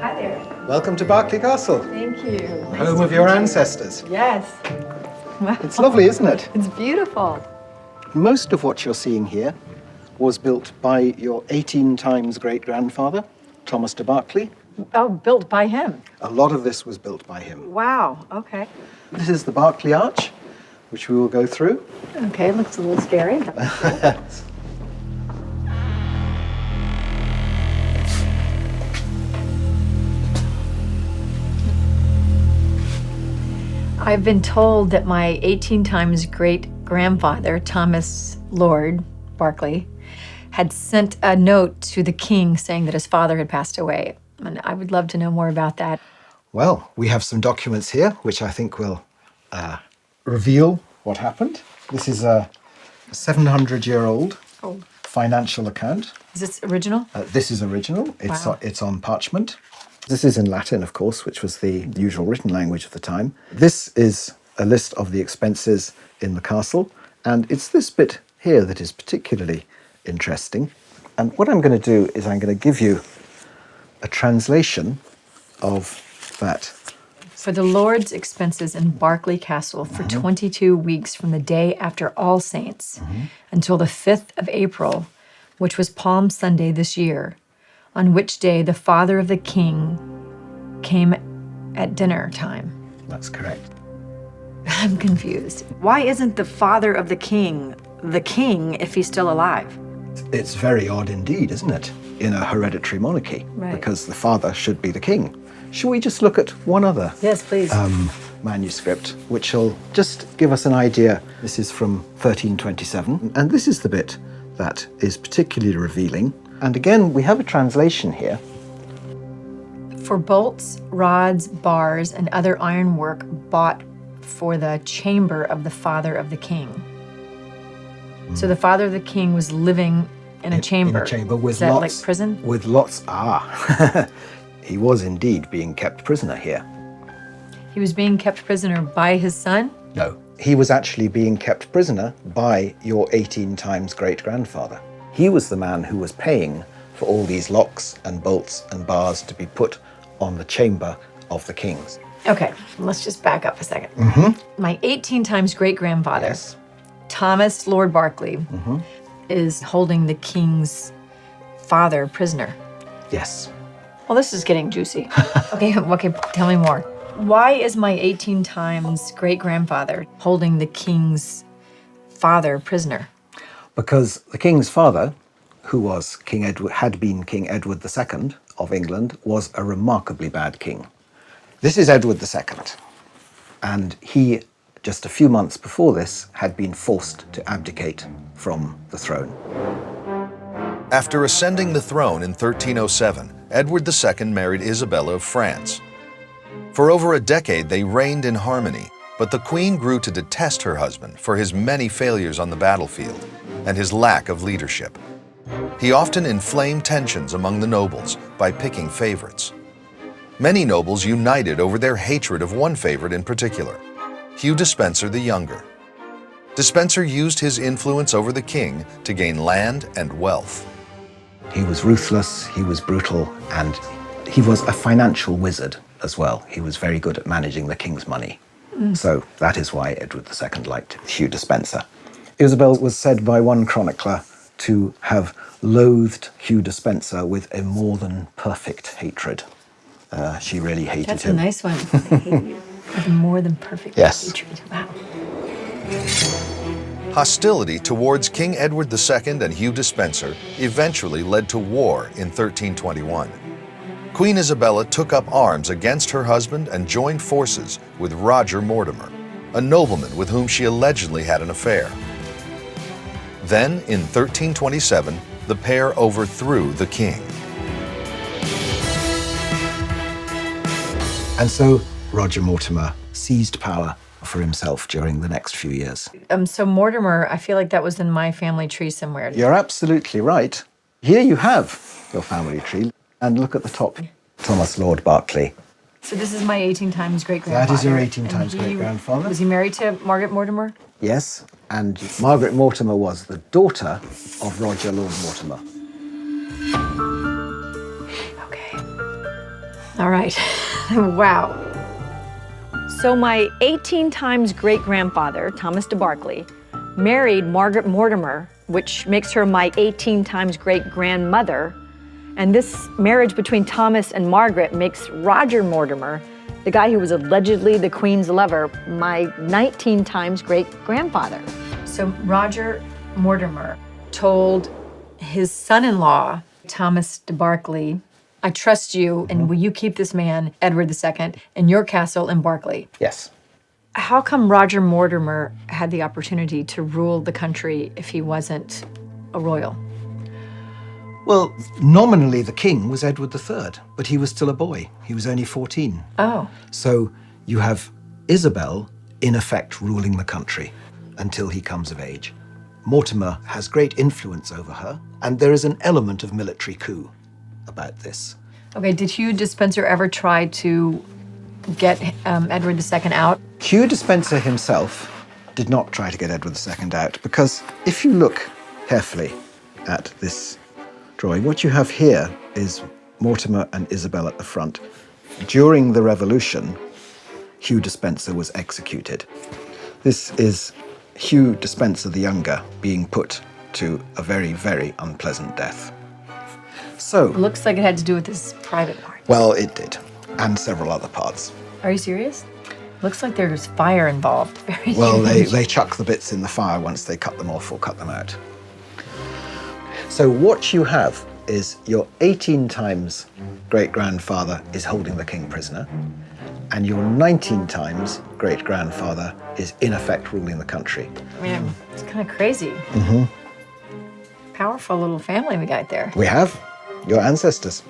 Hi there. Welcome to Berkeley Castle. Thank you. Home of your ancestors. Yes. It's lovely, isn't it? It's beautiful. Most of what you're seeing here was built by your 18 times great-grandfather, Thomas de Berkeley. Oh, built by him. A lot of this was built by him. Wow. Okay. This is the Berkeley Arch, which we will go through. Okay, looks a little scary. I've been told that my 18 times great-grandfather, Thomas Lord Berkeley, had sent a note to the king saying that his father had passed away. And I would love to know more about that. Well, we have some documents here, which I think will reveal what happened. This is a 700-year-old financial account. Is this original? This is original. Wow. It's on parchment. This is in Latin, of course, which was the usual written language of the time. This is a list of the expenses in the castle, and it's this bit here that is particularly interesting. And what I'm going to do is I'm going to give you a translation of that. For the Lord's expenses in Berkeley Castle for 22 weeks from the day after All Saints until the 5th of April, which was Palm Sunday this year, on which day the father of the king came at dinner time. That's correct. I'm confused. Why isn't the father of the king if he's still alive? It's very odd indeed, isn't it, in a hereditary monarchy? Right. Because the father should be the king. Shall we just look at one other Yes, please. manuscript, which will just give us an idea. This is from 1327, and this is the bit that is particularly revealing. And again, we have a translation here. For bolts, rods, bars, and other ironwork bought for the chamber of the father of the king. So the father of the king was living in a chamber. In a chamber with Is that lots. like prison? With lots. He was indeed being kept prisoner here. He was being kept prisoner by his son? No, he was actually being kept prisoner by your 18 times great-grandfather. He was the man who was paying for all these locks and bolts and bars to be put on the chamber of the kings. Okay, let's just back up a second. My 18 times great-grandfather, Yes. Thomas Lord Berkeley, is holding the king's father prisoner. Yes. Well, this is getting juicy. Okay, tell me more. Why is my 18 times great-grandfather holding the king's father prisoner? Because the king's father, who was had been King Edward II of England, was a remarkably bad king. This is Edward II, and he, just a few months before this, had been forced to abdicate from the throne. After ascending the throne in 1307, Edward II married Isabella of France. For over a decade, they reigned in harmony, but the queen grew to detest her husband for his many failures on the battlefield and his lack of leadership. He often inflamed tensions among the nobles by picking favorites. Many nobles united over their hatred of one favorite in particular, Hugh Despenser the Younger. Despenser used his influence over the king to gain land and wealth. He was ruthless, he was brutal, and he was a financial wizard as well. He was very good at managing the king's money. So that is why Edward II liked Hugh Despenser. Isabel was said by one chronicler to have loathed Hugh Despenser with a more than perfect hatred. She really hated That's him. a nice one. I hate you. With more than perfect Yes. hatred. Wow. Hostility towards King Edward II and Hugh Despenser eventually led to war in 1321. Queen Isabella took up arms against her husband and joined forces with Roger Mortimer, a nobleman with whom she allegedly had an affair. Then, in 1327, the pair overthrew the king. And so Roger Mortimer seized power for himself during the next few years. So Mortimer, I feel like that was in my family tree somewhere. You're absolutely right. Here you have your family tree. And look at the top, Thomas Lord Berkeley. So this is my 18 times great-grandfather. That is your 18 And times he- great-grandfather. Was he married to Margaret Mortimer? Yes, and Margaret Mortimer was the daughter of Roger Lord Mortimer. Okay. All right. Wow. So my 18 times great-grandfather, Thomas de Berkeley, married Margaret Mortimer, which makes her my 18 times great-grandmother. And this marriage between Thomas and Margaret makes Roger Mortimer, the guy who was allegedly the Queen's lover, my 19 times great-grandfather. So Roger Mortimer told his son-in-law, Thomas de Berkeley, I trust you, and will you keep this man, Edward II, in your castle in Berkeley? Yes. How come Roger Mortimer had the opportunity to rule the country if he wasn't a royal? Well, nominally the king was Edward III, but he was still a boy. He was only 14. Oh. So you have Isabel, in effect, ruling the country until he comes of age. Mortimer has great influence over her, and there is an element of military coup about this. Okay, did Hugh Despencer ever try to get Edward II out? Hugh Despencer himself did not try to get Edward II out, because if you look carefully at this drawing, what you have here is Mortimer and Isabel at the front. During the Revolution, Hugh Despencer was executed. This is Hugh Despencer the Younger being put to a very, very unpleasant death. So, It looks like it had to do with his private part. well, it did, and several other parts. Are you serious? Looks like there's fire involved. Very Well, strange. they chuck the bits in the fire once they cut them off or cut them out. So what you have is your 18 times great-grandfather is holding the king prisoner, and your 19 times great-grandfather is in effect ruling the country. I mean, it's kind of crazy. Powerful little family we got there. We have your ancestors.